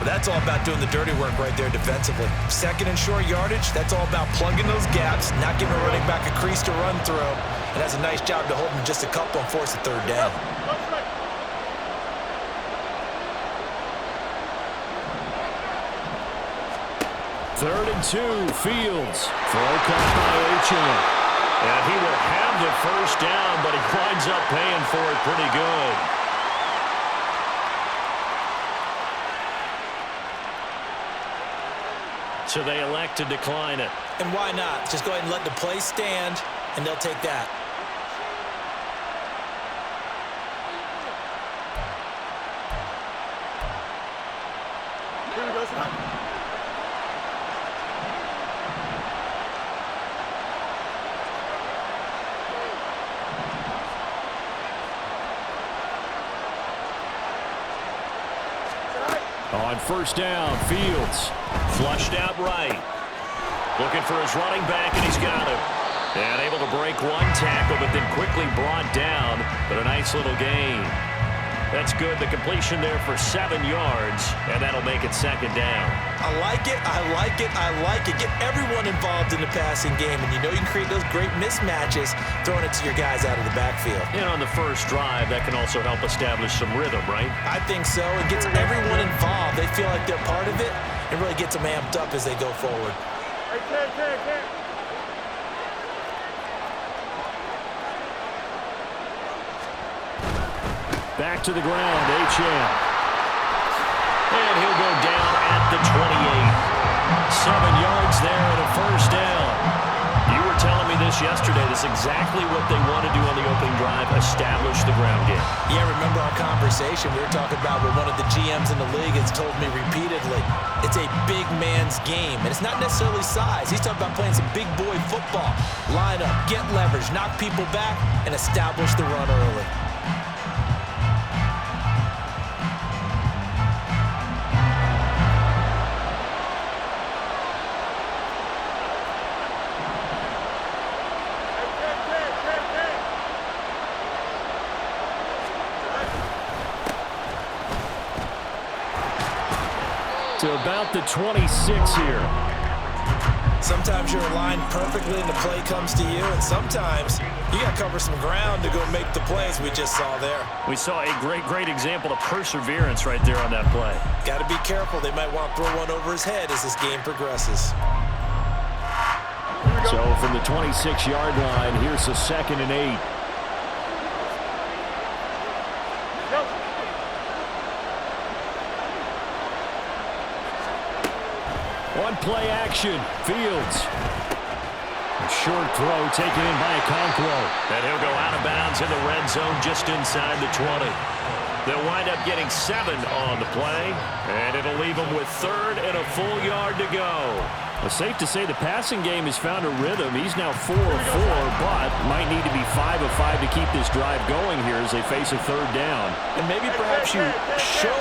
But that's all about doing the dirty work right there defensively. Second and short yardage, that's all about plugging those gaps, not giving a running back a crease to run through, and has a nice job to hold him just a couple and force a third down. Third and 2, Fields. Throw caught by Achane. And he will have the first down, but he winds up paying for it pretty good. So they elect to decline it. And why not? Just go ahead and let the play stand, and they'll take that. On first down, Fields. Flushed out right. Looking for his running back, and he's got him. And able to break one tackle, but then quickly brought down. But a nice little gain. That's good. The completion there for 7 yards, and that'll make it second down. I like it, I like it, I like it. Get everyone involved in the passing game, and you know you can create those great mismatches throwing it to your guys out of the backfield. And on the first drive, that can also help establish some rhythm, right? I think so. It gets everyone involved. They feel like they're part of it, and really gets them amped up as they go forward. Back to the ground, Achane. And he'll go down at the 28. 7 yards there and a first down. You were telling me this yesterday. This is exactly what they want to do on the opening drive, establish the ground game. Yeah, remember our conversation? We were talking about what one of the GMs in the league has told me repeatedly. It's a big man's game, and it's not necessarily size. He's talking about playing some big boy football. Line up, get leverage, knock people back, and establish the run early. To about the 26 here. Sometimes you're aligned perfectly and the play comes to you, and sometimes you got to cover some ground to go make the plays we just saw there. We saw a great example of perseverance right there on that play. Got to be careful. They might want to throw one over his head as this game progresses. So from the 26-yard line, here's a 2nd and 8. One play action, Fields. A short throw taken in by Okonkwo. And he'll go out of bounds in the red zone just inside the 20. They'll wind up getting 7 on the play, and it'll leave them with 3rd and a full yard to go. Well, safe to say the passing game has found a rhythm. He's now 4 of 4, but might need to be 5 of 5 to keep this drive going here as they face a 3rd down. And maybe perhaps you show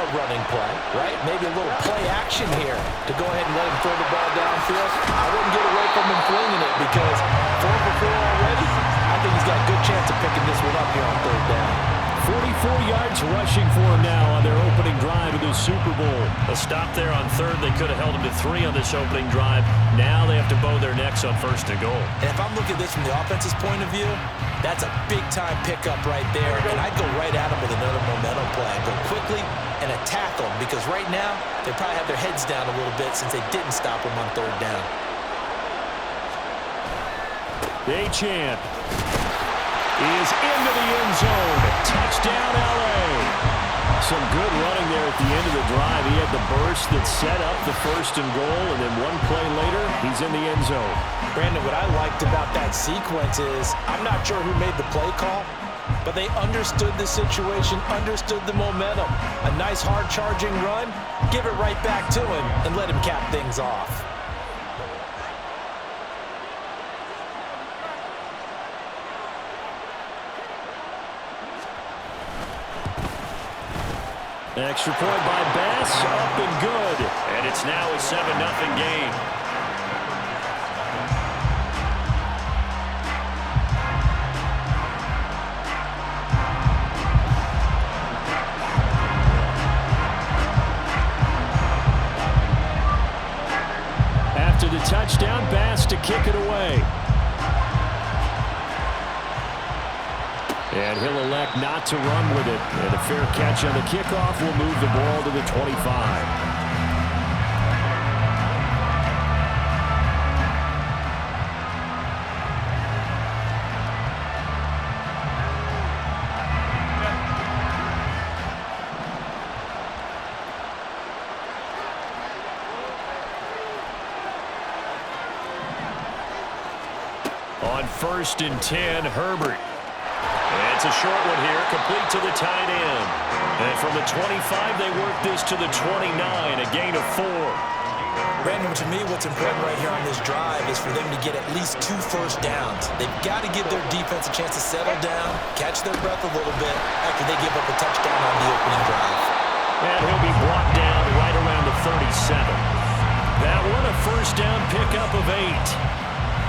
a running play, right? Maybe a little play action here to go ahead and let him throw the ball downfield. I wouldn't get away from him flinging it because 4 for 4 already. I think he's got a good chance of picking this one up here on 3rd down. 44 yards rushing for him now on their opening drive of the Super Bowl. A stop there on 3rd. They could have held him to 3 on this opening drive. Now they have to bow their necks on 1st and goal. And if I'm looking at this from the offense's point of view, that's a big-time pickup right there. And I'd go right at him with another momentum play. I'd go quickly and attack them because right now they probably have their heads down a little bit since they didn't stop him on 3rd down. Achane is into the end zone. Touchdown, L.A. Some good running there at the end of the drive. He had the burst that set up the 1st and goal, and then one play later, he's in the end zone. Brandon, what I liked about that sequence is I'm not sure who made the play call, but they understood the situation, understood the momentum. A nice hard-charging run, give it right back to him, and let him cap things off. Extra point by Bass, up and good. And it's now a 7-0 game. touchdown pass to kick it away. And he'll elect not to run with it. And a fair catch on the kickoff will move the ball to the 25. On 1st and 10, Herbert. And it's a short one here, complete to the tight end. And from the 25, they work this to the 29, a gain of 4. Brandon, to me, what's important right here on this drive is for them to get at least 2 first downs. They've got to give their defense a chance to settle down, catch their breath a little bit after they give up a touchdown on the opening drive. And he'll be brought down right around the 37. That one a first down pickup of 8.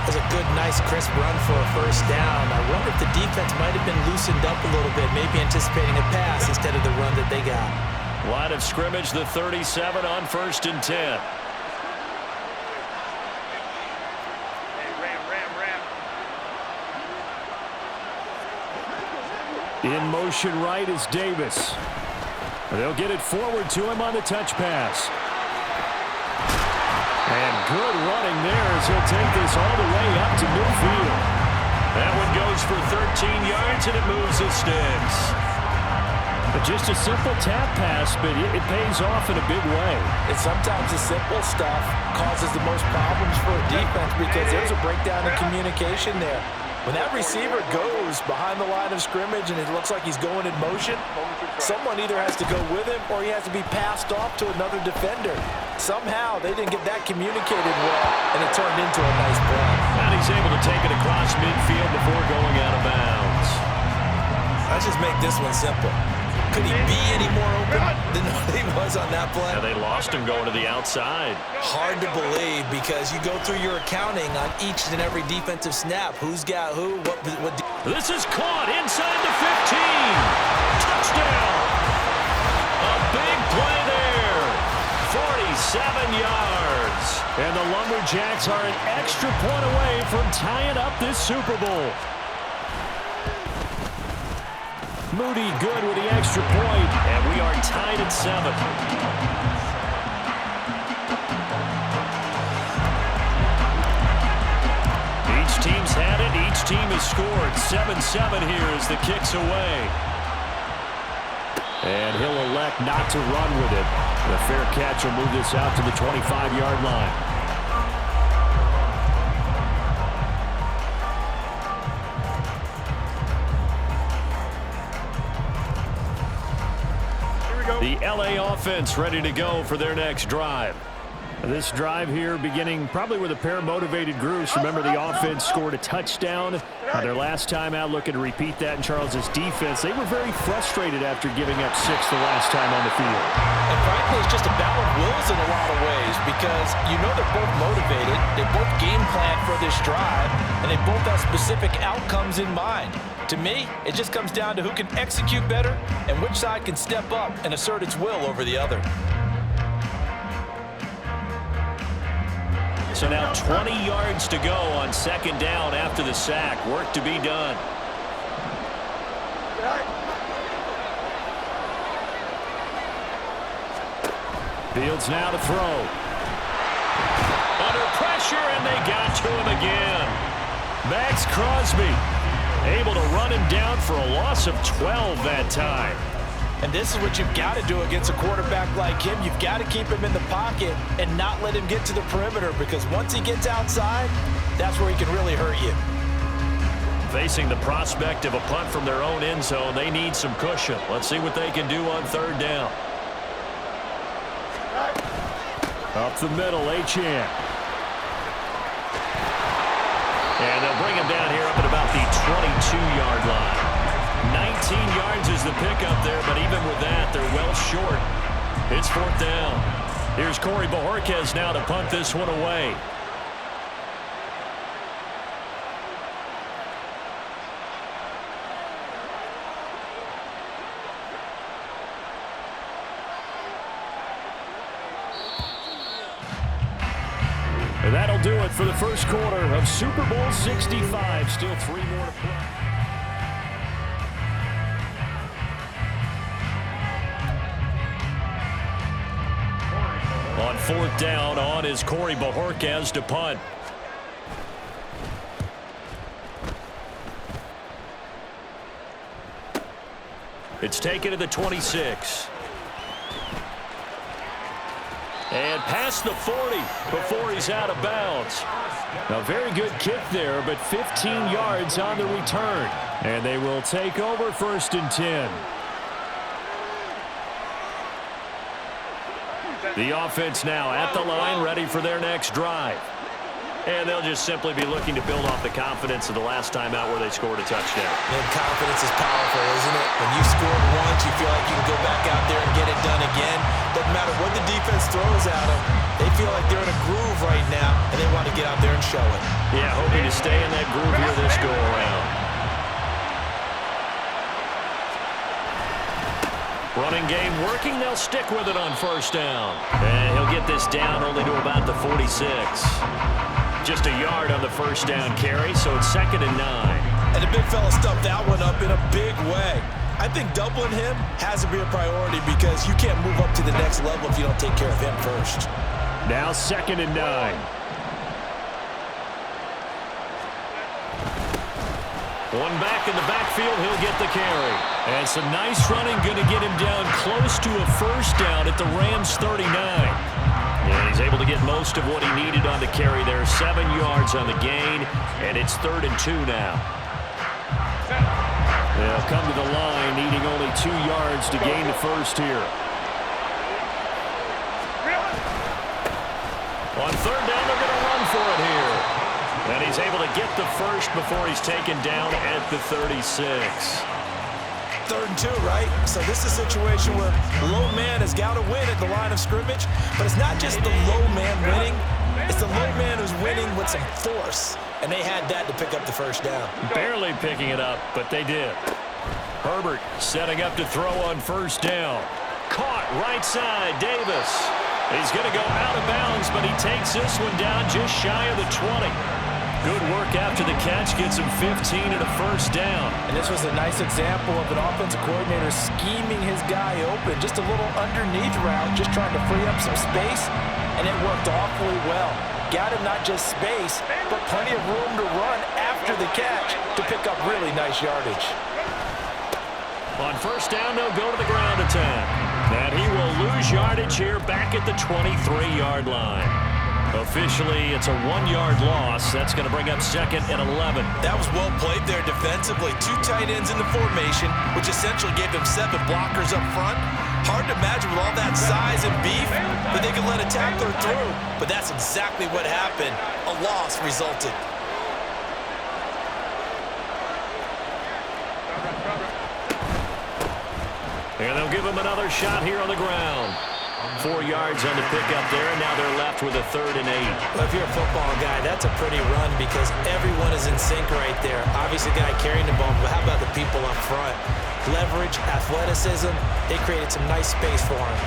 That was a good, nice, crisp run for a first down. I wonder if the defense might have been loosened up a little bit, maybe anticipating a pass instead of the run that they got. Line of scrimmage, the 37 on 1st and 10. In motion right is Davis. They'll get it forward to him on the touch pass. And good running there as he'll take this all the way up to midfield. That one goes for 13 yards, and it moves the sticks. But just a simple tap pass, but it pays off in a big way. And sometimes the simple stuff causes the most problems for a defense because there's a breakdown in communication there. When that receiver goes behind the line of scrimmage and it looks like he's going in motion, someone either has to go with him or he has to be passed off to another defender. Somehow they didn't get that communicated well, and it turned into a nice play. And he's able to take it across midfield before going out of bounds. Let's just make this one simple. Could he be any more open than he was on that play? And they lost him going to the outside. Hard to believe because you go through your accounting on each and every defensive snap. Who's got who? What this is caught inside the 15. Touchdown. A big play there. 47 yards. And the Lumberjacks are an extra point away from tying up this Super Bowl. Moody good with the extra point, and we are tied at 7. Each team's had it. Each team has scored. 7-7 here as the kick's away. And he'll elect not to run with it. The fair catch will move this out to the 25-yard line. The LA offense ready to go for their next drive. This drive here beginning probably with a pair of motivated groups. Remember, the offense scored a touchdown on their last time out. Looking to repeat that in Charles's defense. They were very frustrated after giving up 6 the last time on the field. And frankly, it's just a battle of wills in a lot of ways because you know they're both motivated. They both game plan for this drive, and they both have specific outcomes in mind. To me, it just comes down to who can execute better and which side can step up and assert its will over the other. So now 20 yards to go on 2nd down after the sack. Work to be done. Fields now to throw. Under pressure, and they got to him again. Max Crosby able to run him down for a loss of 12 that time. And this is what you've got to do against a quarterback like him. You've got to keep him in the pocket and not let him get to the perimeter because once he gets outside, that's where he can really hurt you. Facing the prospect of a punt from their own end zone, they need some cushion. Let's see what they can do on 3rd down. Up the middle, Achane. And they'll bring him down here up at about the 22-yard line. 19 yards is the pickup there, but even with that, they're well short. It's 4th down. Here's Corey Bojorquez now to punt this one away. And that'll do it for the first quarter of Super Bowl 65. Still 3 more to play. On 4th down, on is Corey Bajorquez to punt. It's taken to the 26. And past the 40 before he's out of bounds. A very good kick there, but 15 yards on the return. And they will take over 1st and 10. The offense now at the line, ready for their next drive. And they'll just simply be looking to build off the confidence of the last time out where they scored a touchdown. And confidence is powerful, isn't it? When you scored once, you feel like you can go back out there and get it done again. Doesn't matter what the defense throws at them. They feel like they're in a groove right now, and they want to get out there and show it. Yeah, hoping to stay in that groove here this go-around. Running game working. They'll stick with it on 1st down. And he'll get this down only to about the 46. Just a yard on the 1st down carry, so it's 2nd and 9. And the big fella stuffed that one up in a big way. I think doubling him has to be a priority because you can't move up to the next level if you don't take care of him first. Now 2nd and 9. One back in the backfield, he'll get the carry. And some nice running, going to get him down close to a 1st down at the Rams 39. And he's able to get most of what he needed on the carry there. 7 yards on the gain, and it's 3rd and 2 now. They'll come to the line, needing only 2 yards to gain the 1st here. On 3rd down, they're going to run for it here. And he's able to get the 1st before he's taken down at the 36. 3rd and 2, right? So this is a situation where low man has got to win at the line of scrimmage, but it's not just the low man winning. It's the low man who's winning with some force, and they had that to pick up the 1st down. Barely picking it up, but they did. Herbert setting up to throw on 1st down. Caught right side, Davis. He's going to go out of bounds, but he takes this one down just shy of the 20. Good work after the catch, gets him 15 and a 1st down. And this was a nice example of an offensive coordinator scheming his guy open. Just a little underneath route, just trying to free up some space, and it worked awfully well. Got him not just space, but plenty of room to run after the catch to pick up really nice yardage. On 1st down, they'll go to the ground attack. And he will lose yardage here back at the 23-yard line. Officially, it's a 1-yard loss. That's going to bring up 2nd and 11. That was well played there defensively. 2 tight ends in the formation, which essentially gave them 7 blockers up front. Hard to imagine with all that size and beef that they could let a tackler through. But that's exactly what happened. A loss resulted. And they'll give him another shot here on the ground. 4 yards on the pickup there, and now they're left with a 3rd and 8. Well, if you're a football guy, that's a pretty run because everyone is in sync right there. Obviously, the guy carrying the ball, but how about the people up front? Leverage, athleticism, they created some nice space for him.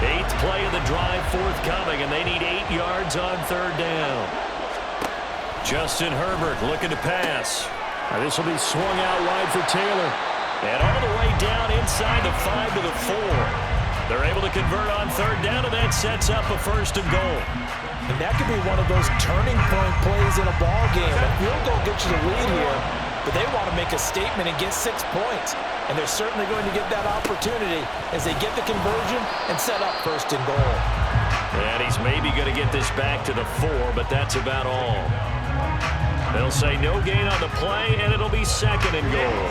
8th play of the drive forthcoming, and they need 8 yards on 3rd down. Justin Herbert looking to pass. This will be swung out wide for Taylor. And all the way down inside the 5 to the 4. They're able to convert on 3rd down, and that sets up a 1st and goal. And that could be one of those turning point plays in a ball game. A field goal gets you the lead here, but they want to make a statement and get 6 points. And they're certainly going to get that opportunity as they get the conversion and set up 1st and goal. And he's maybe going to get this back to the 4, but that's about all. They'll say no gain on the play, and it'll be 2nd and goal.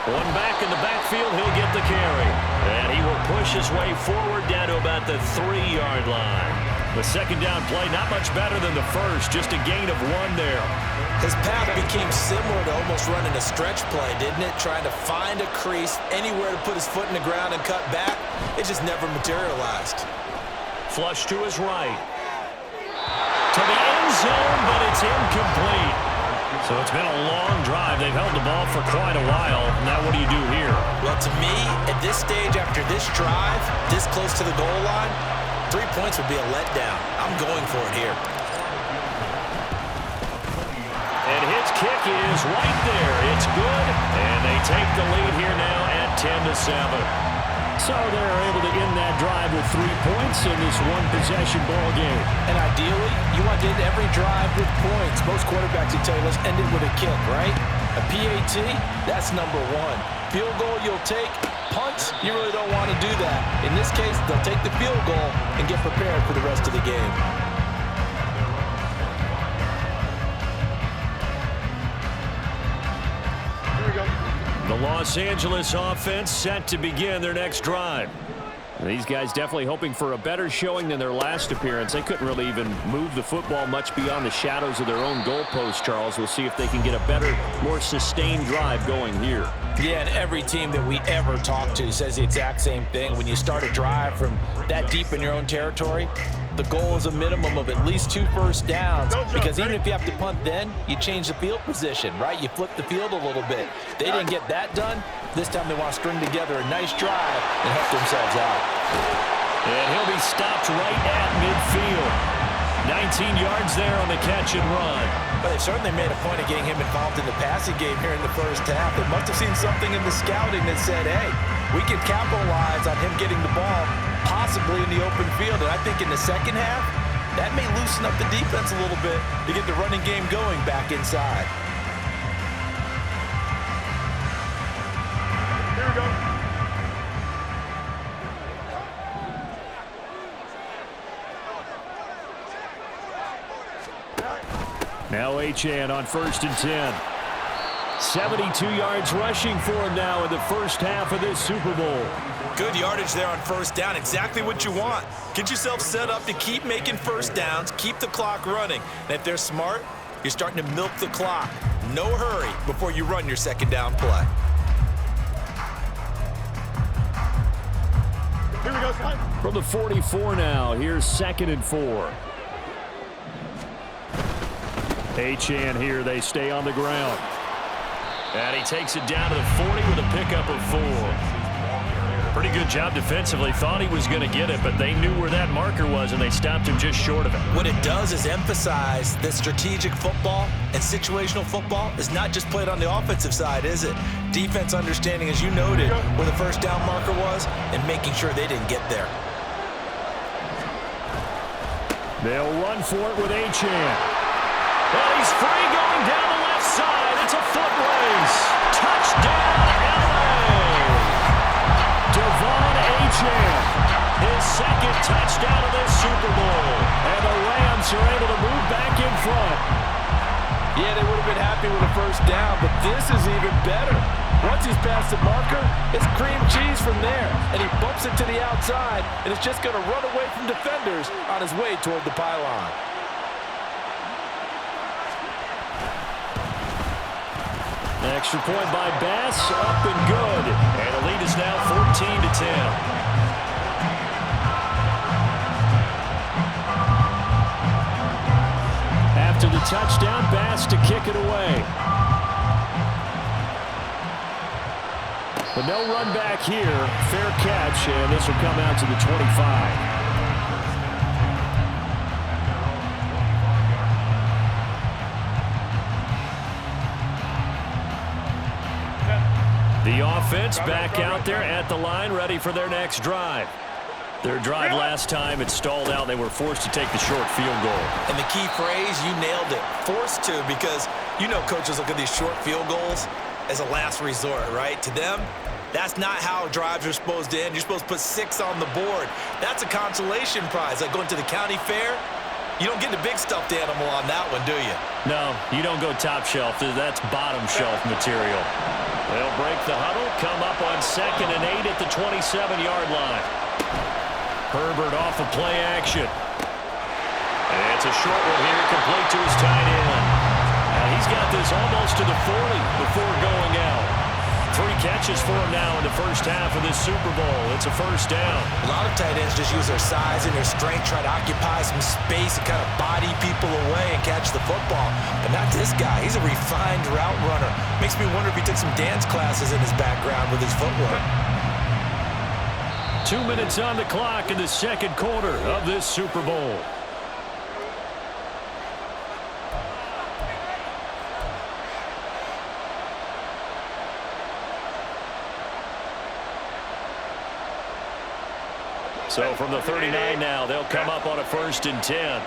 One back in the backfield, he'll get the carry. And he will push his way forward down to about the 3-yard line. The 2nd down play, not much better than the 1st, just a gain of 1 there. His path became similar to almost running a stretch play, didn't it? Trying to find a crease, anywhere to put his foot in the ground and cut back. It just never materialized. Flush to his right. To the end zone, but it's incomplete. So it's been a long drive. They've held the ball for quite a while. Now what do you do here? Well, to me, at this stage, after this drive, this close to the goal line, 3 points would be a letdown. I'm going for it here. And his kick is right there. It's good. And they take the lead here now at 10-7. So they're able to end that drive with 3 points in this one-possession ball game. And ideally, you want to end every drive with points. Most quarterbacks would tell you, let's end it with a kick, right? A PAT, that's number one. Field goal you'll take. Punts, you really don't want to do that. In this case, they'll take the field goal and get prepared for the rest of the game. The Los Angeles offense set to begin their next drive. These guys definitely hoping for a better showing than their last appearance. They couldn't really even move the football much beyond the shadows of their own goalpost, Charles. We'll see if they can get a better, more sustained drive going here. Yeah, and every team that we ever talk to says the exact same thing. When you start a drive from that deep in your own territory, the goal is a minimum of at least 2 first downs, because even if you have to punt then, you change the field position, right? You flip the field a little bit. They didn't get that done. This time they want to string together a nice drive and help themselves out. And he'll be stopped right at midfield. 19 yards there on the catch and run. But they've certainly made a point of getting him involved in the passing game here in the first half. They must have seen something in the scouting that said, hey, we can capitalize on him getting the ball possibly in the open field. And I think in the second half, that may loosen up the defense a little bit to get the running game going back inside. Here we go. Now Achane on 1st and 10. 72 yards rushing for him now in the first half of this Super Bowl. Good yardage there on first down. Exactly what you want. Get yourself set up to keep making first downs, keep the clock running. And if they're smart, you're starting to milk the clock. No hurry before you run your second down play. Here we go, Scott. From the 44 now, here's 2nd and 4. Achane here, they stay on the ground. And he takes it down to the 40 with a pickup of 4. Pretty good job defensively. Thought he was going to get it, but they knew where that marker was, and they stopped him just short of it. What it does is emphasize that strategic football and situational football is not just played on the offensive side, is it? Defense understanding, as you noted, where the first down marker was and making sure they didn't get there. They'll run for it with Achane. Well, he's free going down the left side. It's a foot race. Touchdown, LA. Devon Achane, his second touchdown of this Super Bowl. And the Rams are able to move back in front. Yeah, they would have been happy with a first down, but this is even better. Once he's past the marker, it's cream cheese from there. And he bumps it to the outside, and it's just going to run away from defenders on his way toward the pylon. Extra point by Bass, up and good. And the lead is now 14-10. After the touchdown, Bass to kick it away. But no run back here. Fair catch, and this will come out to the 25. The offense back out there at the line, ready for their next drive. Their drive last time, it stalled out. They were forced to take the short field goal. And the key phrase, you nailed it, forced to, because you know coaches look at these short field goals as a last resort, right? To them, that's not how drives are supposed to end. You're supposed to put 6 on the board. That's a consolation prize, like going to the county fair. You don't get the big stuffed animal on that one, do you? No, you don't go top shelf. That's bottom shelf material. They'll break the huddle, come up on 2nd and 8 at the 27-yard line. Herbert off of play action. And it's a short one here, complete to his tight end. And he's got this almost to the 40 before going out. 3 catches for him now in the first half of this Super Bowl. It's a first down. A lot of tight ends just use their size and their strength, try to occupy some space and kind of body people away and catch the football. But not this guy. He's a refined route runner. Makes me wonder if he took some dance classes in his background with his footwork. 2 minutes on the clock in the second quarter of this Super Bowl. So from the 39 now, they'll come up on a 1st and 10.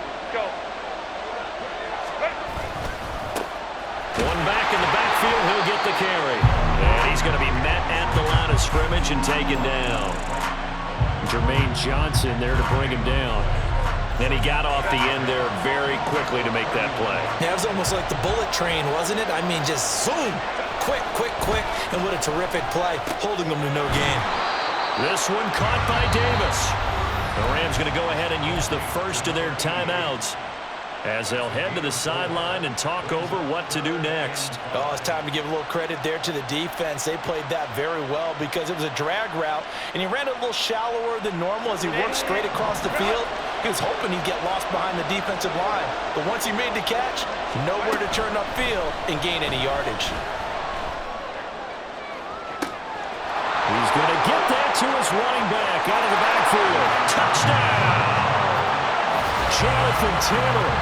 One back in the backfield, he'll get the carry. And he's going to be met at the line of scrimmage and taken down. Jermaine Johnson there to bring him down. And he got off the end there very quickly to make that play. Yeah, it was almost like the bullet train, wasn't it? I mean, just zoom, quick, quick, quick. And what a terrific play, holding them to no gain. This one caught by Davis. The Rams going to go ahead and use the first of their timeouts as they'll head to the sideline and talk over what to do next. Oh, it's time to give a little credit there to the defense. They played that very well because it was a drag route, and he ran it a little shallower than normal as he worked straight across the field. He was hoping he'd get lost behind the defensive line, but once he made the catch, nowhere to turn upfield and gain any yardage. He's going to get that to his running back out of the backfield. Touchdown! Jonathan Taylor,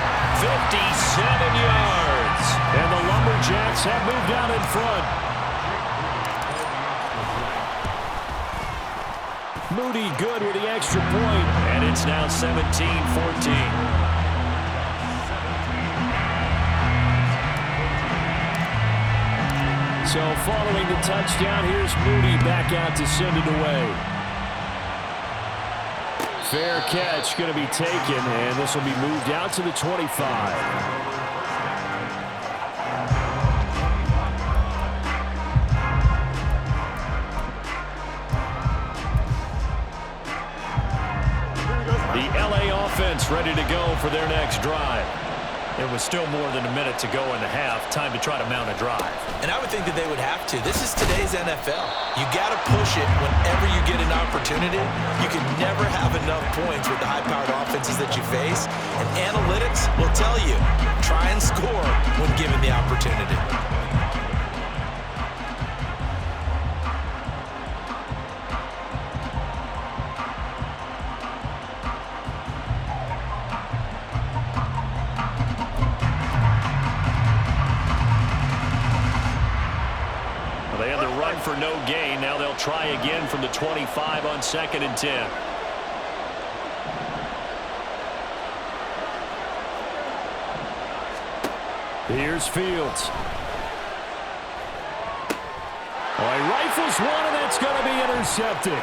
57 yards. And the Lumberjacks have moved out in front. Moody good with the extra point, and it's now 17-14. So following the touchdown, here's Moody back out to send it away. Fair catch going to be taken, and this will be moved out to the 25. The LA offense ready to go for their next drive. There was still more than a minute to go in the half. Time to try to mount a drive. And I would think that they would have to. This is today's NFL. You got to push it whenever you get an opportunity. You can never have enough points with the high-powered offenses that you face. And analytics will tell you, try and score when given the opportunity. For no gain. Now they'll try again from the 25 on 2nd and 10. Here's Fields. Oh, he rifles one, and that's going to be intercepted.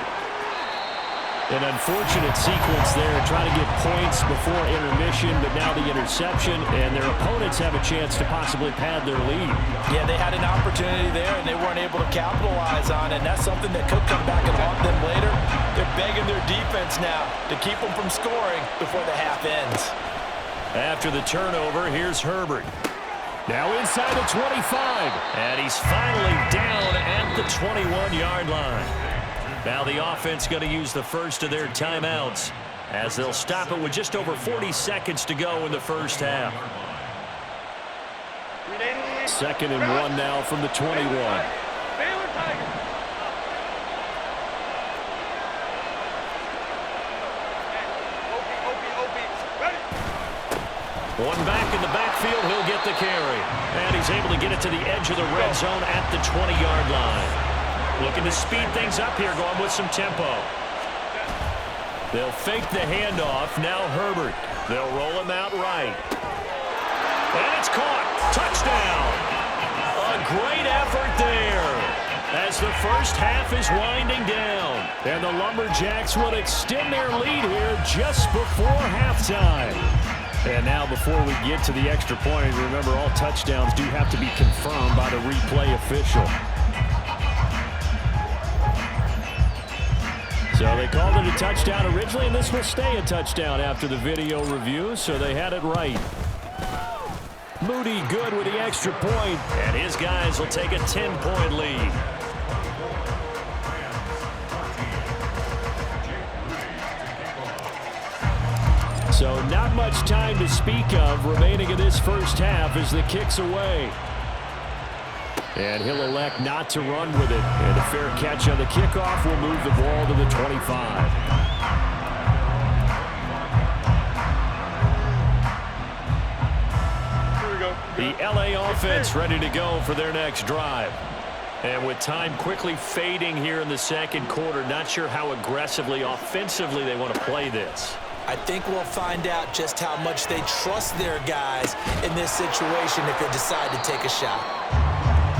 An unfortunate sequence there, trying to get points before intermission, but now the interception, and their opponents have a chance to possibly pad their lead. Yeah, they had an opportunity there, and they weren't able to capitalize on it, and that's something that could come back and haunt them later. They're begging their defense now to keep them from scoring before the half ends. After the turnover, here's Herbert. Now inside the 25, and he's finally down at the 21-yard line. Now the offense going to use the first of their timeouts as they'll stop it with just over 40 seconds to go in the first half. 2nd and 1 now from the 21. One back in the backfield, he'll get the carry. And he's able to get it to the edge of the red zone at the 20-yard line. Looking to speed things up here, going with some tempo. They'll fake the handoff. Now Herbert. They'll roll him out right. And it's caught. Touchdown. A great effort there as the first half is winding down. And the Lumberjacks will extend their lead here just before halftime. And now before we get to the extra point, remember all touchdowns do have to be confirmed by the replay official. So they called it a touchdown originally, and this will stay a touchdown after the video review, so they had it right. Moody good with the extra point, and his guys will take a 10-point lead. So not much time to speak of remaining in this first half as the kick's away. And he'll elect not to run with it. And a fair catch on the kickoff will move the ball to the 25. The LA offense ready to go for their next drive. And with time quickly fading here in the second quarter, not sure how aggressively, offensively they want to play this. I think we'll find out just how much they trust their guys in this situation if they decide to take a shot.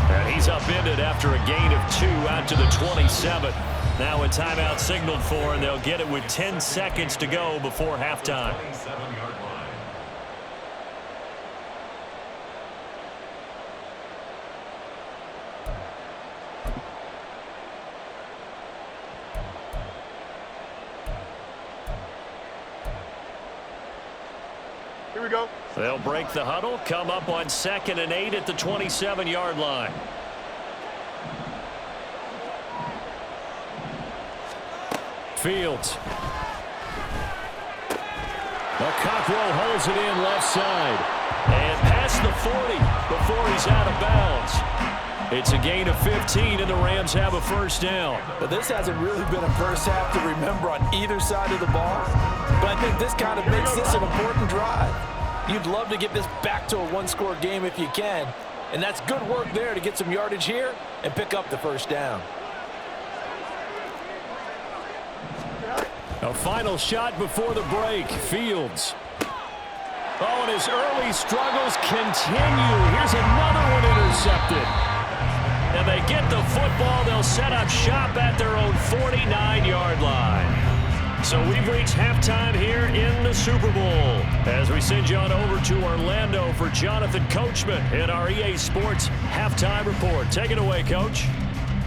And he's upended after a gain of 2 out to the 27. Now a timeout signaled for, and they'll get it with 10 seconds to go before halftime. Here we go. They'll break the huddle, come up on 2nd and 8 at the 27-yard line. Fields. Cockrell holds it in left side. And past the 40 before he's out of bounds. It's a gain of 15, and the Rams have a first down. But this hasn't really been a first half to remember on either side of the ball. But I think this kind of makes this an important drive. You'd love to get this back to a one-score game if you can. And that's good work there to get some yardage here and pick up the first down. A final shot before the break. Fields. Oh, and his early struggles continue. Here's another one intercepted. And they get the football. They'll set up shop at their own 49-yard line. So we've reached halftime here in the Super Bowl as we send you on over to Orlando for Jonathan Coachman in our EA Sports Halftime Report. Take it away, Coach.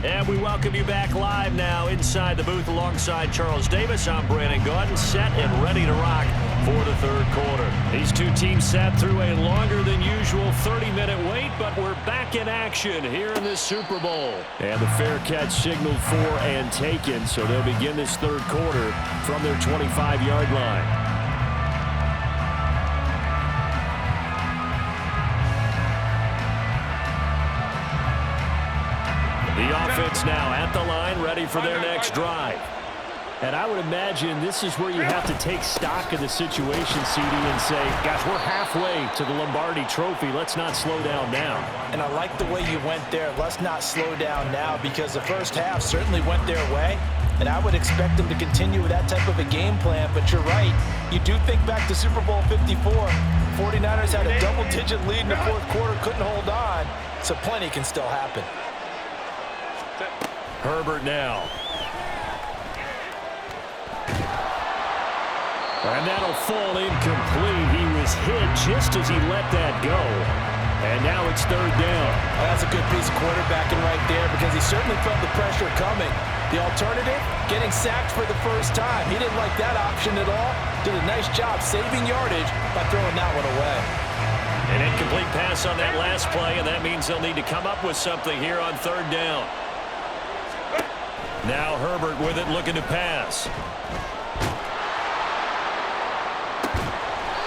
And we welcome you back live now inside the booth alongside Charles Davis. I'm Brandon Gaudin, set and ready to rock for the third quarter. These two teams sat through a longer than usual 30-minute wait, but we're back in action here in this Super Bowl. And the fair catch signaled for and taken, so they'll begin this third quarter from their 25-yard line. The offense now at the line, ready for their next drive. And I would imagine this is where you have to take stock of the situation, CD, and say, gosh, we're halfway to the Lombardi Trophy. Let's not slow down now. And I like the way you went there. Let's not slow down now, because the first half certainly went their way. And I would expect them to continue with that type of a game plan. But you're right. You do think back to Super Bowl 54. 49ers had a double-digit lead in the fourth quarter, couldn't hold on. So plenty can still happen. Herbert now. And that'll fall incomplete. He was hit just as he let that go. And now it's third down. Well, that's a good piece of quarterbacking right there, because he certainly felt the pressure coming. The alternative, getting sacked for the first time. He didn't like that option at all. Did a nice job saving yardage by throwing that one away. An incomplete pass on that last play, and that means they'll need to come up with something here on third down. Now Herbert with it, looking to pass.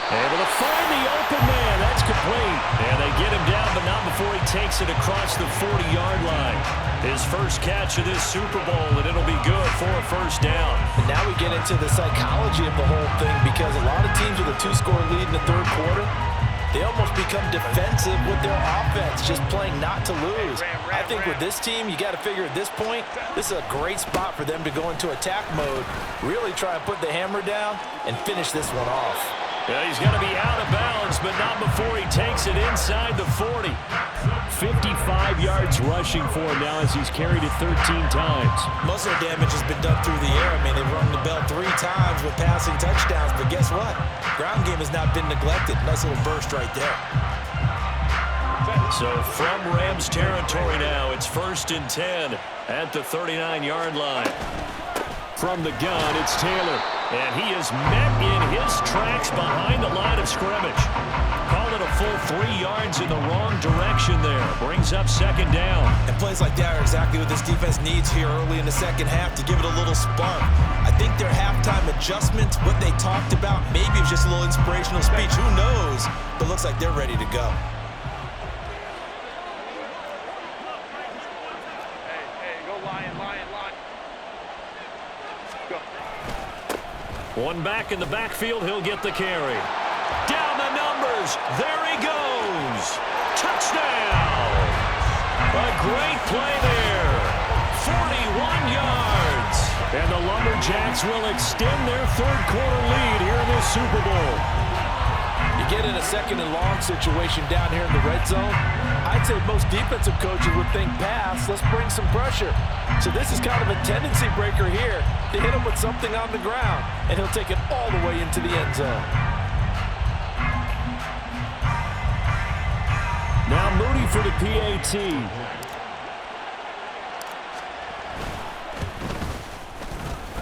Able to find the open man. That's complete. And they get him down, but not before he takes it across the 40-yard line. His first catch of this Super Bowl, and it'll be good for a first down. And now we get into the psychology of the whole thing, because a lot of teams with a two-score lead in the third quarter, they almost become defensive with their offense, just playing not to lose. I think with this team, you got to figure at this point, this is a great spot for them to go into attack mode, really try and put the hammer down and finish this one off. Yeah, he's going to be out of bounds, but not before he takes it inside the 40. 55 yards rushing for him now as he's carried it 13 times. Most of the damage has been done through the air. I mean, they've rung the bell 3 times with passing touchdowns, but guess what? Ground game has not been neglected. Nice little burst right there. So from Rams territory now, it's 1st and 10 at the 39-yard line. From the gun, it's Taylor. And he is met in his tracks behind the line of scrimmage. Call it a full 3 yards in the wrong direction there. Brings up second down. And plays like that are exactly what this defense needs here early in the second half to give it a little spark. I think their halftime adjustments, what they talked about, maybe it was just a little inspirational speech. Who knows? But it looks like they're ready to go. One back in the backfield, he'll get the carry. Down the numbers. There he goes. Touchdown. A great play there. 41 yards. And the Lumberjacks will extend their third-quarter lead here in this Super Bowl. You get in a second and long situation down here in the red zone, I'd say most defensive coaches would think pass, let's bring some pressure. So this is kind of a tendency breaker here to hit him with something on the ground, and he'll take it all the way into the end zone. Now Moody for the PAT.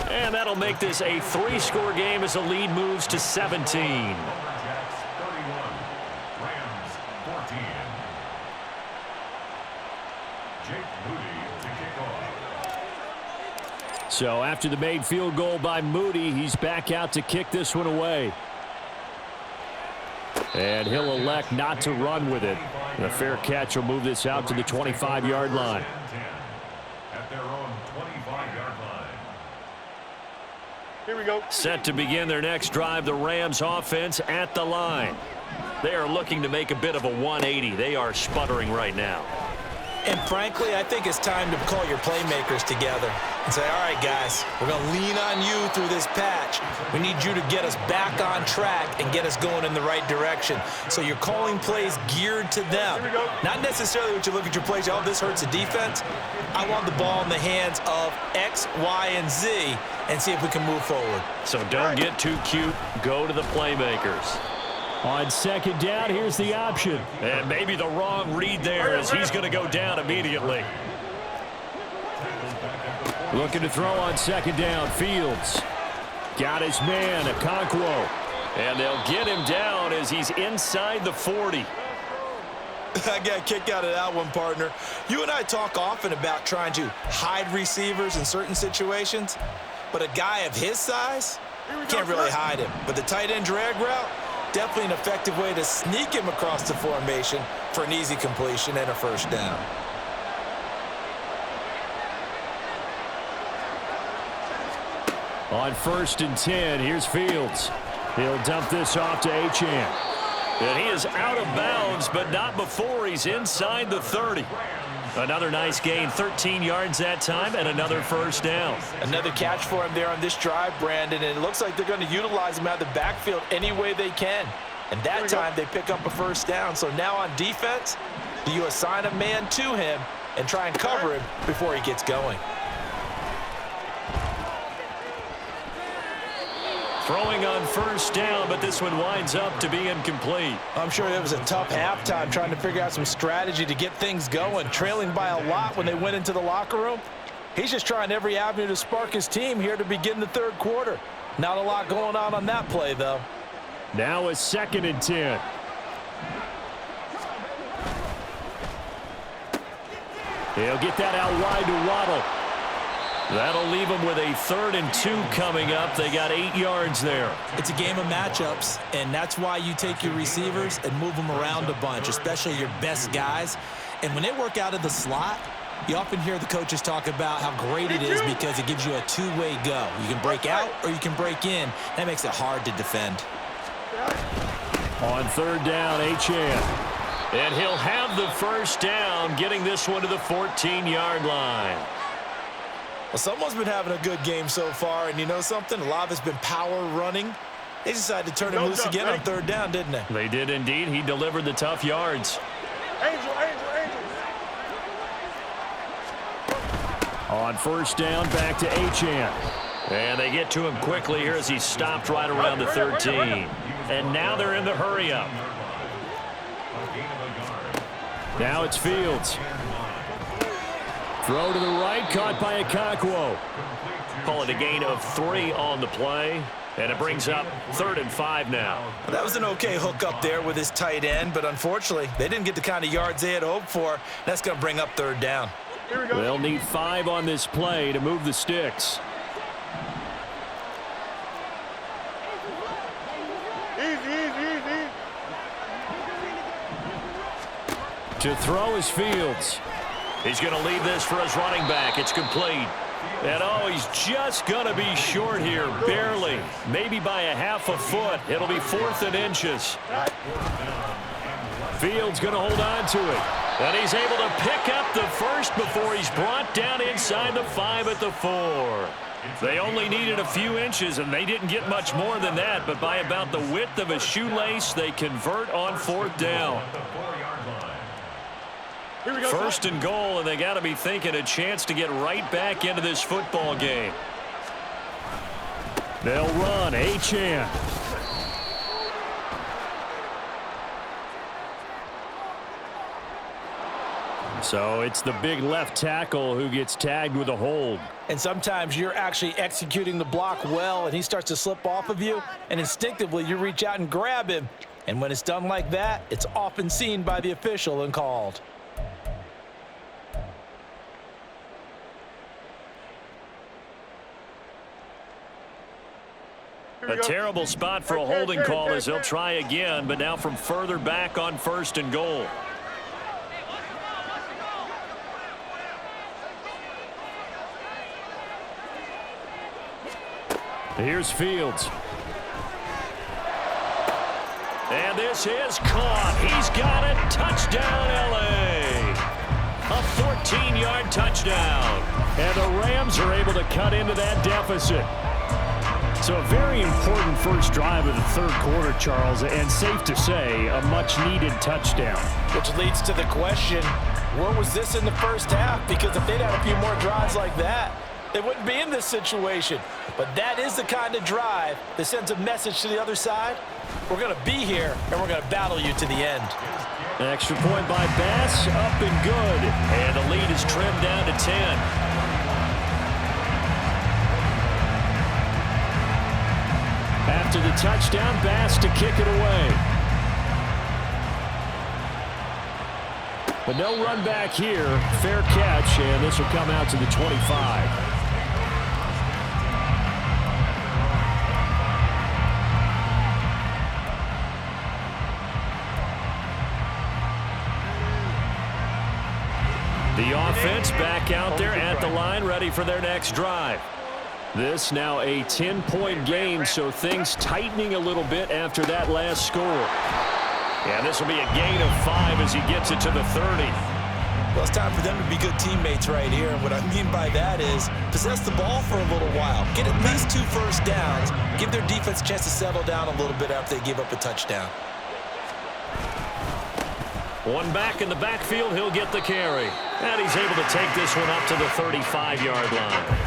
And that'll make this a 3-score game as the lead moves to 17. So after the made field goal by Moody, he's back out to kick this one away. And he'll elect not to run with it. And a fair catch will move this out to the 25-yard line. At their own 25-yard line. Here we go. Set to begin their next drive, the Rams offense at the line. They are looking to make a bit of a 180. They are sputtering right now. And frankly, I think it's time to call your playmakers together and say, all right, guys, we're going to lean on you through this patch. We need you to get us back on track and get us going in the right direction. So you're calling plays geared to them. Not necessarily what you look at your plays, oh, this hurts the defense. I want the ball in the hands of X, Y, and Z and see if we can move forward. So don't get too cute. Go to the playmakers. On second down, here's the option. And maybe the wrong read there as he's going to go down immediately. Looking to throw on second down. Fields. Got his man, Okonkwo. And they'll get him down as he's inside the 40. I got a kick out of that one, partner. You and I talk often about trying to hide receivers in certain situations, but a guy of his size can't really hide him. But the tight end drag route, definitely an effective way to sneak him across the formation for an easy completion and a first down. On 1st and 10, here's Fields. He'll dump this off to Achane. And he is out of bounds, but not before he's inside the 30. Another nice gain, 13 yards that time, and another first down. Another catch for him there on this drive, Brandon, and it looks like they're going to utilize him out of the backfield any way they can. And that time they pick up a first down. So now on defense, do you assign a man to him and try and cover him before he gets going? Throwing on first down, but this one winds up to be incomplete. I'm sure it was a tough halftime trying to figure out some strategy to get things going, trailing by a lot when they went into the locker room. He's just trying every avenue to spark his team here to begin the third quarter. Not a lot going on that play, though. Now a 2nd and 10. He'll get that out wide to Waddle. That'll leave them with a 3rd and 2 coming up. They got 8 yards there. It's a game of matchups, and that's why you take your receivers and move them around a bunch, especially your best guys. And when they work out of the slot, you often hear the coaches talk about how great it is because it gives you a two-way go. You can break out or you can break in. That makes it hard to defend. On 3rd down, Achane. And he'll have the first down, getting this one to the 14-yard line. Well, someone's been having a good game so far, and you know something? A lot of it's been power running. They decided to turn him loose again on 3rd down, didn't they? They did indeed. He delivered the tough yards. Angel. On 1st down, back to Achane. And they get to him quickly here as he stopped right around the 13. And now they're in the hurry-up. Now it's Fields. Throw to the right, caught by Okonkwo. Call it a gain of 3 on the play. And it brings up 3rd and 5 now. That was an okay hook up there with his tight end, but unfortunately, they didn't get the kind of yards they had hoped for. That's going to bring up 3rd down. They'll need 5 on this play to move the sticks. To throw is Fields. He's going to leave this for his running back. It's complete. And, oh, he's just going to be short here, barely. Maybe by a half a foot. It'll be 4th and inches. Fields going to hold on to it. And he's able to pick up the first before he's brought down inside the 5 at the 4. They only needed a few inches, and they didn't get much more than that. But by about the width of a shoelace, they convert on 4th down. 1st and goal, and they got to be thinking a chance to get right back into this football game. They'll run. Achane. So it's the big left tackle who gets tagged with a hold. And sometimes you're actually executing the block well, and he starts to slip off of you, and instinctively you reach out and grab him. And when it's done like that, it's often seen by the official and called. A terrible spot for a holding call as they'll try again, but now from further back on 1st and goal. Here's Fields. And this is caught. He's got it. Touchdown, L.A. A 14-yard touchdown. And the Rams are able to cut into that deficit. So a very important first drive of the 3rd quarter, Charles, and safe to say, a much-needed touchdown. Which leads to the question, where was this in the first half? Because if they'd had a few more drives like that, they wouldn't be in this situation. But that is the kind of drive that sends a message to the other side. We're going to be here, and we're going to battle you to the end. An extra point by Bass, up and good. And the lead is trimmed down to 10. After the touchdown, Bass to kick it away. But no run back here. Fair catch, and this will come out to the 25. The offense back out there at the line, ready for their next drive. This now a 10-point game, so things tightening a little bit after that last score. Yeah, this will be a gain of 5 as he gets it to the 30. Well, it's time for them to be good teammates right here. And what I mean by that is possess the ball for a little while. Get at least 2 first downs. Give their defense a chance to settle down a little bit after they give up a touchdown. One back in the backfield, he'll get the carry. And he's able to take this one up to the 35-yard line.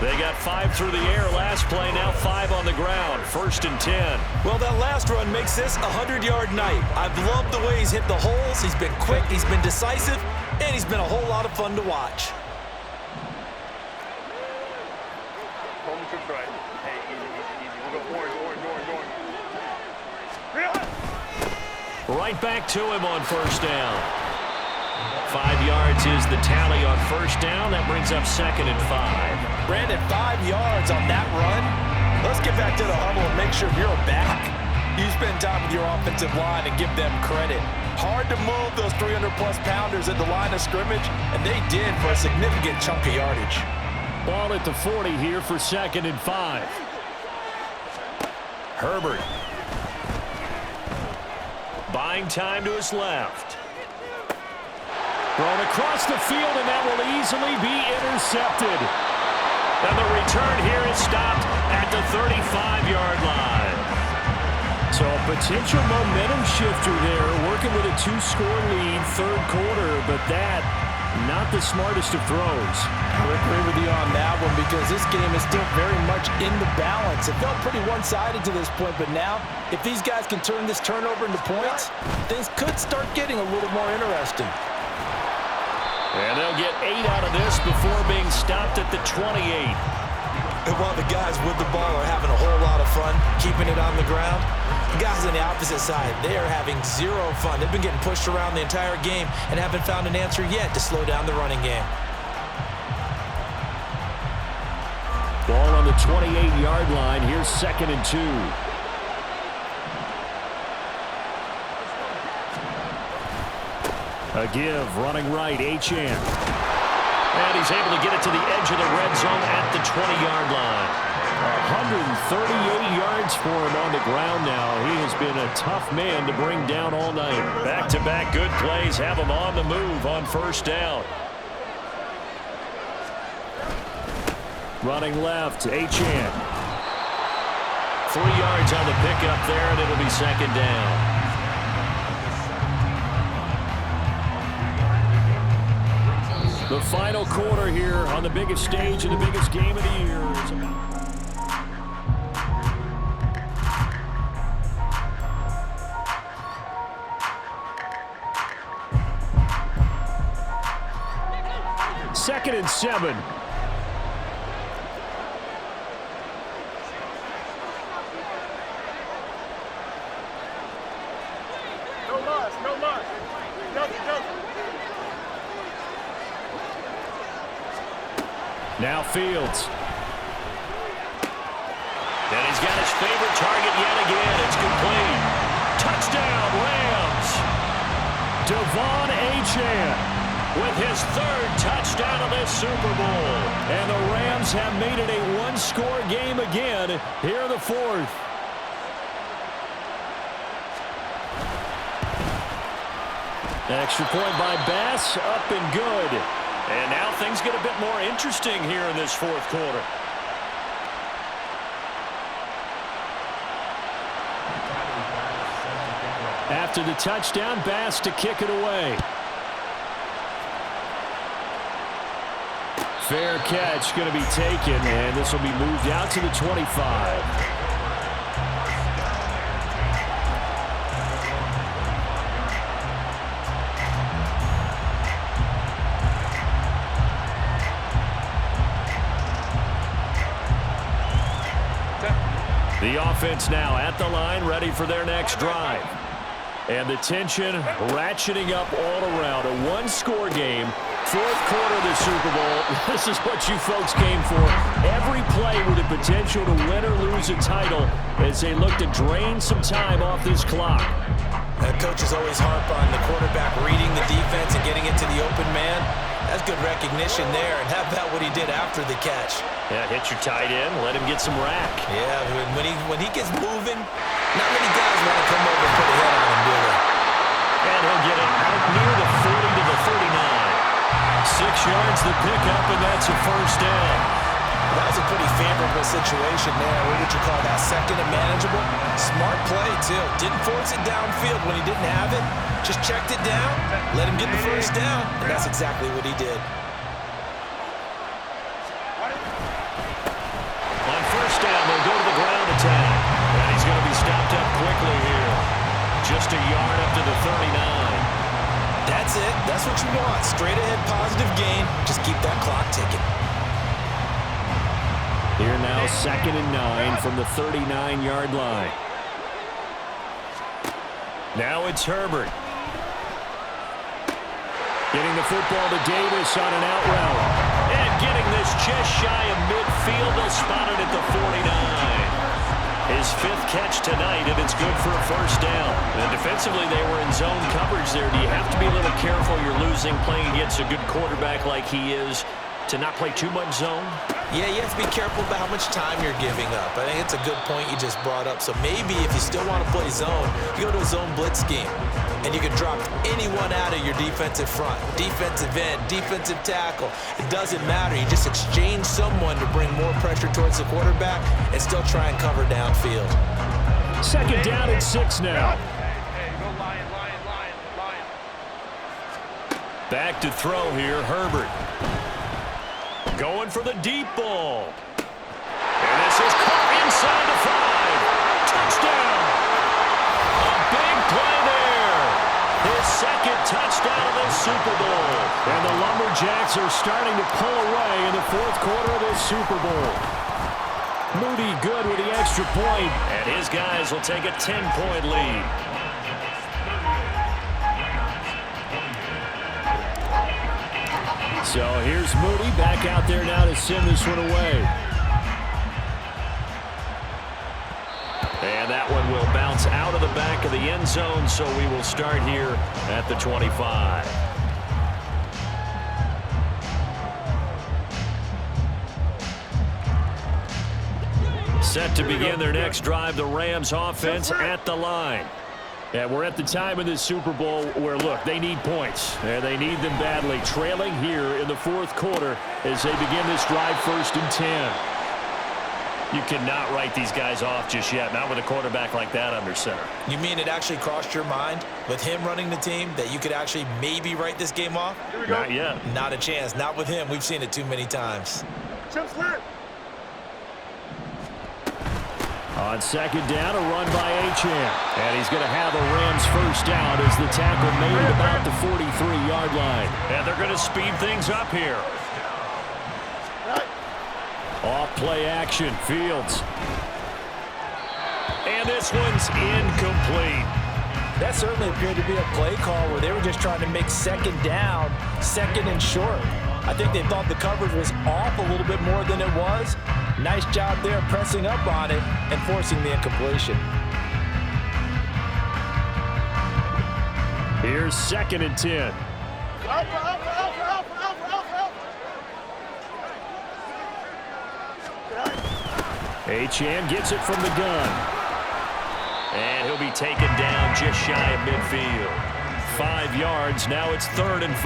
They got 5 through the air last play, now 5 on the ground. 1st and 10. Well, that last run makes this a 100-yard night. I've loved the way he's hit the holes. He's been quick, he's been decisive, and he's been a whole lot of fun to watch. Right back to him on 1st down. 5 yards is the tally on 1st down. That brings up 2nd and 5. Brandon, 5 yards on that run. Let's get back to the huddle and make sure you're back. You spend time with your offensive line and give them credit. Hard to move those 300-plus pounders at the line of scrimmage, and they did for a significant chunk of yardage. Ball at the 40 here for 2nd and 5. Herbert. Buying time to his left. Thrown across the field, and that will easily be intercepted. And the return here is stopped at the 35-yard line. So a potential momentum shifter there, working with a 2-score lead, 3rd quarter, but that, not the smartest of throws. I agree with you on that one because this game is still very much in the balance. It felt pretty one-sided to this point, but now, if these guys can turn this turnover into points, things could start getting a little more interesting. And they'll get 8 out of this before being stopped at the 28. And while the guys with the ball are having a whole lot of fun keeping it on the ground, the guys on the opposite side, they are having zero fun. They've been getting pushed around the entire game and haven't found an answer yet to slow down the running game. Ball on the 28-yard line. Here's 2nd and 2. A give, running right, Achane. And he's able to get it to the edge of the red zone at the 20-yard line. 138 yards for him on the ground now. He has been a tough man to bring down all night. Back-to-back good plays have him on the move on first down. Running left, Achane. 3 yards on the pickup there, and it'll be 2nd down. The final quarter here on the biggest stage and the biggest game of the year. Second and 7. No loss. Now Fields. And he's got his favorite target yet again. It's complete. Touchdown, Rams. Devon Achane With his 3rd touchdown of this Super Bowl. And the Rams have made it a one-score game again here in the 4th. Extra point by Bass, up and good. And now things get a bit more interesting here in this 4th quarter. After the touchdown, Bass to kick it away. Fair catch going to be taken, and this will be moved out to the 25. The offense now at the line, ready for their next drive. And the tension ratcheting up all around. A one-score game, 4th quarter of the Super Bowl. This is what you folks came for. Every play with the potential to win or lose a title as they look to drain some time off this clock. Coaches always harp on the quarterback reading the defense and getting it to the open man. That's good recognition there. And how about what he did after the catch? Yeah, hit your tight end, let him get some rack. Yeah, when he gets moving, not many guys want to come over and put a head on him, do they? And he'll get it out near the 40 to the 39. 6 yards the pickup, and that's a first down. That was a pretty favorable situation there. What would you call that? 2nd and manageable? Smart play, too. Didn't force it downfield when he didn't have it. Just checked it down, let him get the first down, and that's exactly what he did. On first down, they'll go to the ground attack. And he's going to be stopped up quickly here. Just a yard up to the 39. That's it. That's what you want. Straight ahead positive gain. Just keep that clock ticking. Here now, 2nd and 9 from the 39-yard line. Now it's Herbert. Getting the football to Davis on an out route. And getting this just shy of midfield. They'll spot it at the 49. His 5th catch tonight, and it's good for a first down. And defensively, they were in zone coverage there. Do you have to be a little careful? You're losing playing against a good quarterback like he is to not play too much zone? Yeah, you have to be careful about how much time you're giving up. I think it's a good point you just brought up. So maybe if you still want to play zone, you go to a zone blitz scheme. And you can drop anyone out of your defensive front. Defensive end, defensive tackle. It doesn't matter. You just exchange someone to bring more pressure towards the quarterback and still try and cover downfield. 2nd down and 6 now. Back to throw here, Herbert. Going for the deep ball. And this is caught inside the 5. Touchdown. A big play there. His 2nd touchdown of this Super Bowl. And the Lumberjacks are starting to pull away in the 4th quarter of this Super Bowl. Moody good with the extra point. And his guys will take a 10-point lead. So here's Moody back out there now to send this one away. And that one will bounce out of the back of the end zone, so we will start here at the 25. Set to begin their next drive, the Rams offense at the line. Yeah, we're at the time in this Super Bowl where, look, they need points. And they need them badly. Trailing here in the fourth quarter as they begin this drive 1st and 10. You cannot write these guys off just yet, not with a quarterback like that under center. You mean it actually crossed your mind with him running the team that you could actually maybe write this game off? Not yet. Not a chance. Not with him. We've seen it too many times. On 2nd down, a run by Achane. And he's going to have a Rams first down as the tackle made at about the 43-yard line. And they're going to speed things up here. Off play action, Fields. And this one's incomplete. That certainly appeared to be a play call where they were just trying to make 2nd down, 2nd and short. I think they thought the coverage was off a little bit more than it was. Nice job there pressing up on it and forcing the incompletion. Here's 2nd and 10. Achane gets it from the gun. And he'll be taken down just shy of midfield. 5 yards. Now it's 3rd and 5.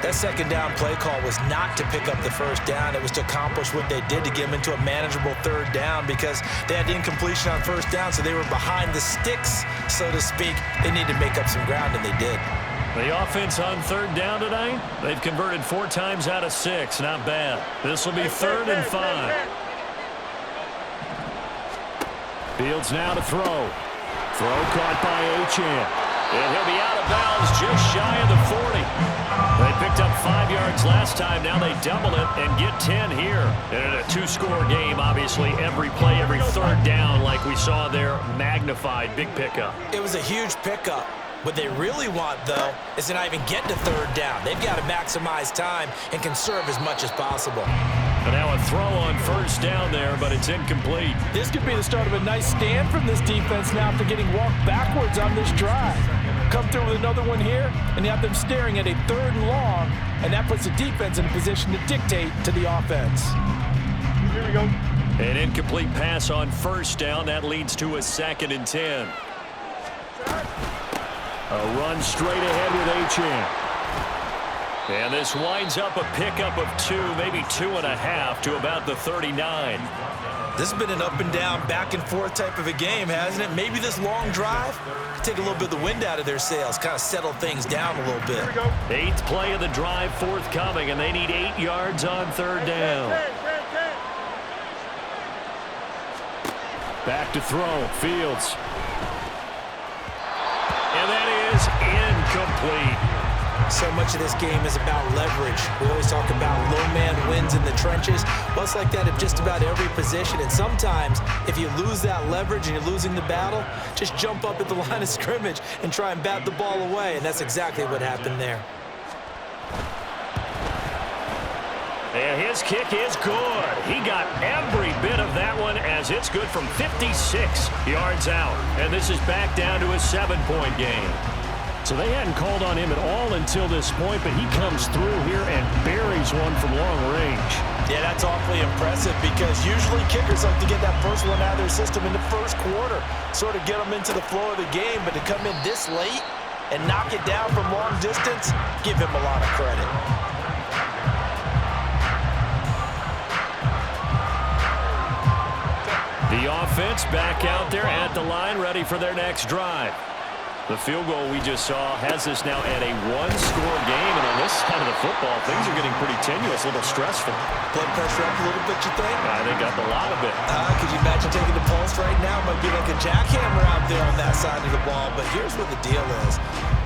That 2nd down play call was not to pick up the first down. It was to accomplish what they did to get them into a manageable 3rd down because they had the incompletion on 1st down, so they were behind the sticks, so to speak. They needed to make up some ground, and they did. The offense on 3rd down tonight, they've converted 4 times out of 6. Not bad. This will be 3rd and 5. Fields now to throw. Throw caught by Achane. And he'll be out of bounds just shy of the 40. They picked up 5 yards last time. Now they double it and get 10 here. And in a 2-score game, obviously, every play, every 3rd down, like we saw there, magnified. Big pickup. It was a huge pickup. What they really want, though, is to not even get to 3rd down. They've got to maximize time and conserve as much as possible. But now a throw on 1st down there, but it's incomplete. This could be the start of a nice stand from this defense now after getting walked backwards on this drive. Come through with another one here, and you have them staring at a 3rd and long, and that puts the defense in a position to dictate to the offense. Here we go. An incomplete pass on 1st down. That leads to a 2nd and 10. A run straight ahead with Achane. And this winds up a pickup of 2, maybe 2.5 to about the 39. This has been an up and down, back and forth type of a game, hasn't it? Maybe this long drive take a little bit of the wind out of their sails, kind of settle things down a little bit. 8th play of the drive forthcoming, and they need 8 yards on 3rd down. Back to throw. Fields. And that is incomplete. So much of this game is about leverage. We always talk about low man wins in the trenches. Well, it's like that at just about every position. And sometimes, if you lose that leverage and you're losing the battle, just jump up at the line of scrimmage and try and bat the ball away. And that's exactly what happened there. And his kick is good. He got every bit of that one as it's good from 56 yards out. And this is back down to a 7-point game. So they hadn't called on him at all until this point, but he comes through here and buries one from long range. Yeah, that's awfully impressive because usually kickers like to get that first one out of their system in the first quarter, sort of get them into the flow of the game, but to come in this late and knock it down from long distance, give him a lot of credit. The offense back out there at the line, ready for their next drive. The field goal we just saw has us now at a 1-score game, and on this side of the football, things are getting pretty tenuous, a little stressful. Blood pressure up a little bit, you think? I think up a lot of it. Could you imagine taking the pulse right now? Might be like a jackhammer out there on that side of the ball, but here's what the deal is.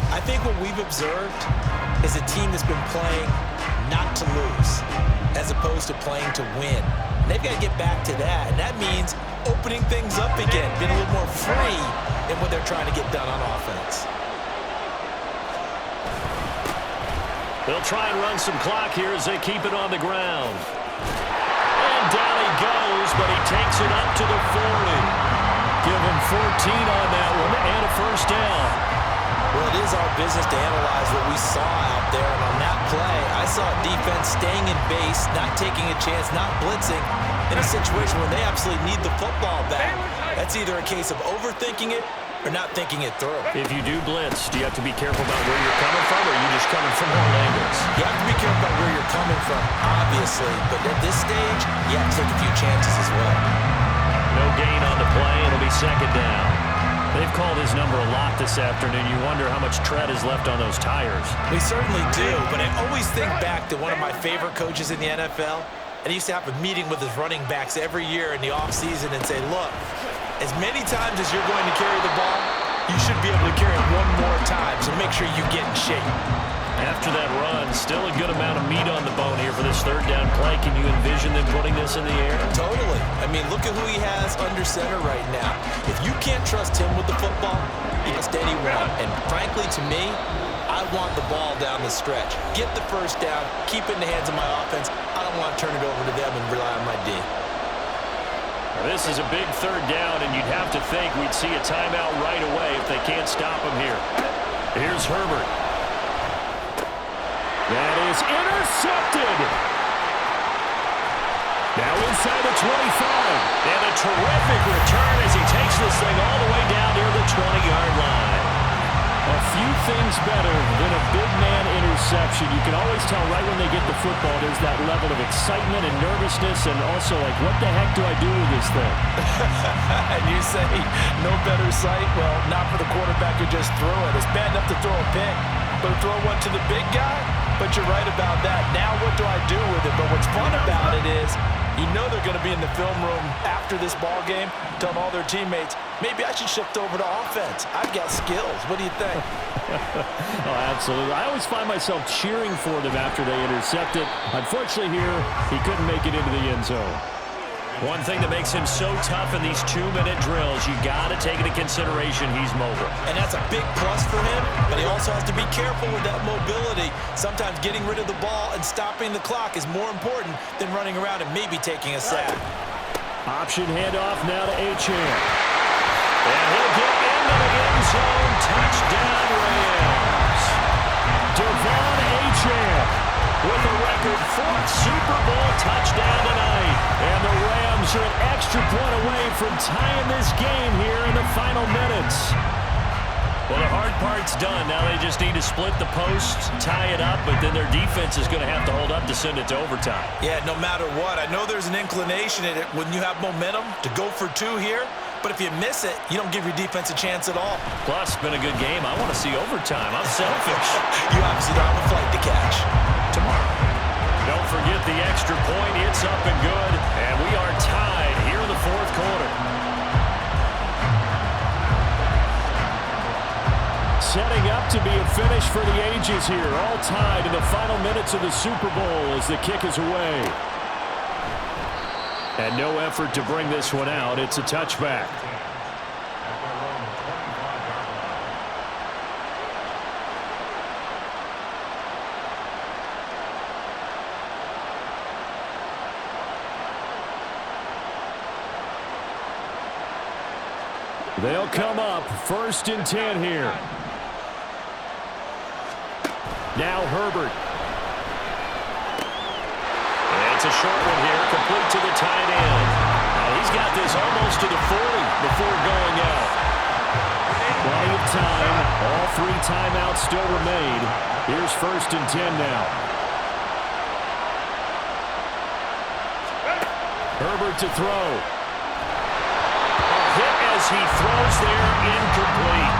I think what we've observed is a team that's been playing not to lose, as opposed to playing to win. They've got to get back to that, and that means opening things up again, being a little more free in what they're trying to get done on offense. They'll try and run some clock here as they keep it on the ground. And down he goes, but he takes it up to the 40. Give him 14 on that one and a first down. Well, it is our business to analyze what we saw out there, and on that play, I saw defense staying in base, not taking a chance, not blitzing, in a situation where they absolutely need the football back. That's either a case of overthinking it or not thinking it through. If you do blitz, do you have to be careful about where you're coming from, or are you just coming from all angles? You have to be careful about where you're coming from, obviously, but at this stage, you have to take a few chances as well. No gain on the play. It'll be second down. They've called his number a lot this afternoon. You wonder how much tread is left on those tires. We certainly do, but I always think back to one of my favorite coaches in the NFL, and he used to have a meeting with his running backs every year in the offseason and say, look, as many times as you're going to carry the ball, you should be able to carry it one more time, so make sure you get in shape. After that run, still a good amount of meat on the bone here for this third down play. Can you envision them putting this in the air? Totally. I mean, look at who he has under center right now. If you can't trust him with the football, you can trust anyone. And frankly, to me, I want the ball down the stretch. Get the first down, keep it in the hands of my offense. I don't want to turn it over to them and rely on my D. This is a big third down, and you'd have to think we'd see a timeout right away if they can't stop him here. Here's Herbert. That is intercepted. Now inside the 25. And a terrific return as he takes this thing all the way down near the 20-yard line. A few things better than a big man interception. You can always tell right when they get the football, there's that level of excitement and nervousness, and also like, what the heck do I do with this thing? And you say, no better sight? Well, not for the quarterback who just threw it. It's bad enough to throw a pick, but throw one to the big guy? But you're right about that. Now what do I do with it? But what's fun about it is, you know they're going to be in the film room after this ball game, telling all their teammates, maybe I should shift over to offense. I've got skills. What do you think? Oh, absolutely. I always find myself cheering for them after they intercept it. Unfortunately here, he couldn't make it into the end zone. One thing that makes him so tough in these 2-minute drills, you got to take into consideration he's mobile. And that's a big plus for him, but he also has to be careful with that mobility. Sometimes getting rid of the ball and stopping the clock is more important than running around and maybe taking a sack. Option handoff now to Achane. And he'll get into the end zone. Touchdown, Rams. Devon Achane with a record 4th Super Bowl touchdown tonight. And the Rams are an extra point away from tying this game here in the final minutes. Well, the hard part's done. Now they just need to split the posts, tie it up, but then their defense is going to have to hold up to send it to overtime. Yeah, no matter what. I know there's an inclination in it when you have momentum to go for 2 here, but if you miss it, you don't give your defense a chance at all. Plus, it's been a good game. I want to see overtime. I'm selfish. You obviously don't have a flight to catch. Tomorrow. Don't forget the extra point. It's up and good, and we are tied here in the 4th quarter. Setting up to be a finish for the ages here. All tied in the final minutes of the Super Bowl as the kick is away. And no effort to bring this one out. It's a touchback. They'll come up 1st and 10 here. Now Herbert. And it's a short one here, complete to the tight end. Now he's got this almost to the 40 before going out. Plenty of time. All 3 timeouts still remain. Here's 1st and 10 now. Herbert to throw. Hit as he throws there, incomplete.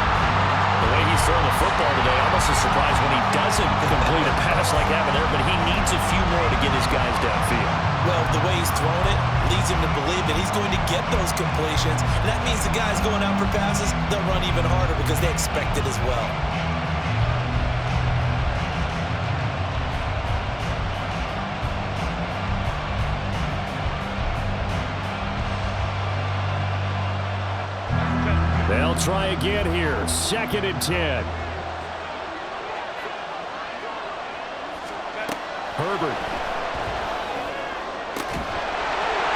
The way he's throwing the football today, almost a surprise when he doesn't complete a pass like that there, but he needs a few more to get his guys downfield. Well, the way he's thrown it leads him to believe that he's going to get those completions. And that means the guys going out for passes, they'll run even harder because they expect it as well. They'll try again here. 2nd and 10. Herbert.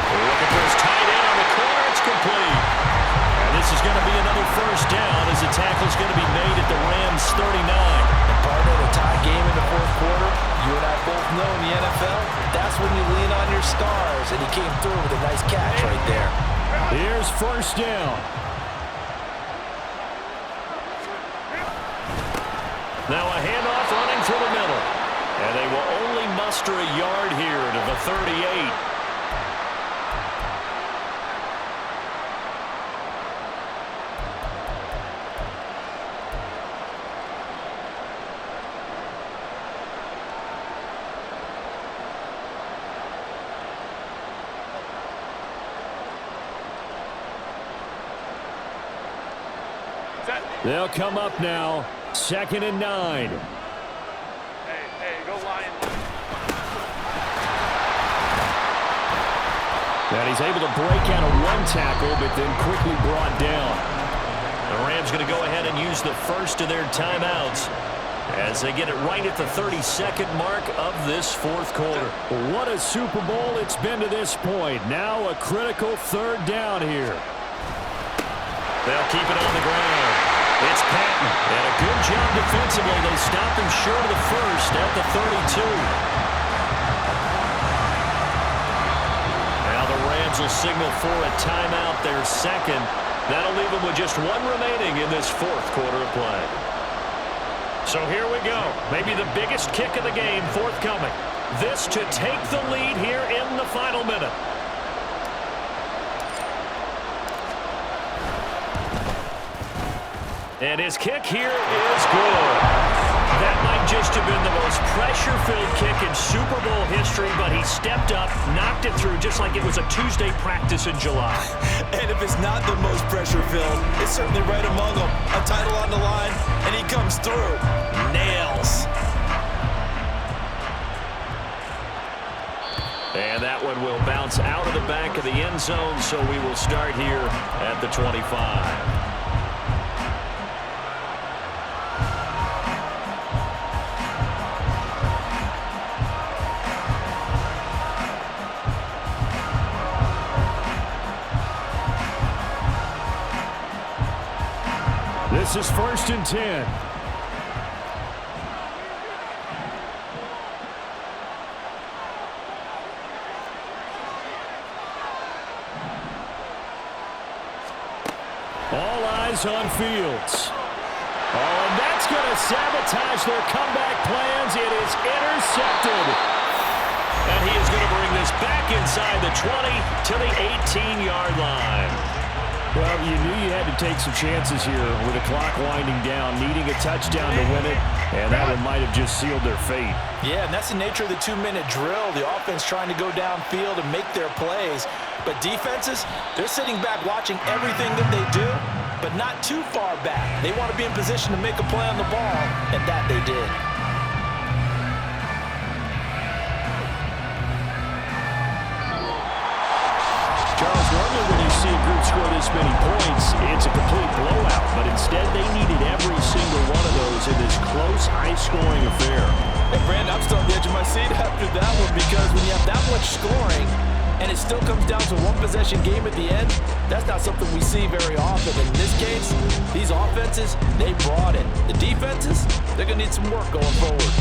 Looking for his tight end on the corner. It's complete. And this is going to be another first down as the tackle's going to be made at the Rams' 39. And partner, the tie game in the fourth quarter, you and I both know in the NFL, that's when you lean on your stars. And he came through with a nice catch right there. Here's first down. Now a handoff running through the middle. And they will only muster a yard here to the 38. They'll come up now. 2nd and 9. Hey, go Lions. And he's able to break out of one tackle, but then quickly brought down. The Rams going to go ahead and use the first of their timeouts as they get it right at the 32nd mark of this fourth quarter. What a Super Bowl it's been to this point. Now a critical 3rd down here. They'll keep it on the ground. It's Patton. And a good job defensively. They stopped him short of the first at the 32. Now the Rams will signal for a timeout, their second. That'll leave them with just one remaining in this fourth quarter of play. So here we go. Maybe the biggest kick of the game forthcoming. This to take the lead here in the final minute. And his kick here is good. That might just have been the most pressure-filled kick in Super Bowl history, but he stepped up, knocked it through just like it was a Tuesday practice in July. And if it's not the most pressure-filled, it's certainly right among them. A title on the line, and he comes through. Nails. And that one will bounce out of the back of the end zone, so we will start here at the 25. This is 1st and 10. All eyes on Fields. Oh, and that's going to sabotage their comeback plans. It is intercepted. And he is going to bring this back inside the 20 to the 18-yard line. Well, you knew you had to take some chances here with the clock winding down, needing a touchdown to win it, and that one might have just sealed their fate. Yeah, and that's the nature of the 2-minute drill. The offense trying to go downfield and make their plays. But defenses, they're sitting back watching everything that they do, but not too far back. They want to be in position to make a play on the ball, and that they did. Charles, normally when you see a group score this many points, it's a complete blowout. But instead, they needed every single one of those in this close, high-scoring affair. Hey, Brandon, I'm still on the edge of my seat after that one because when you have that much scoring and it still comes down to one-possession game at the end, that's not something we see very often. In this case, these offenses, they brought it. The defenses, they're going to need some work going forward.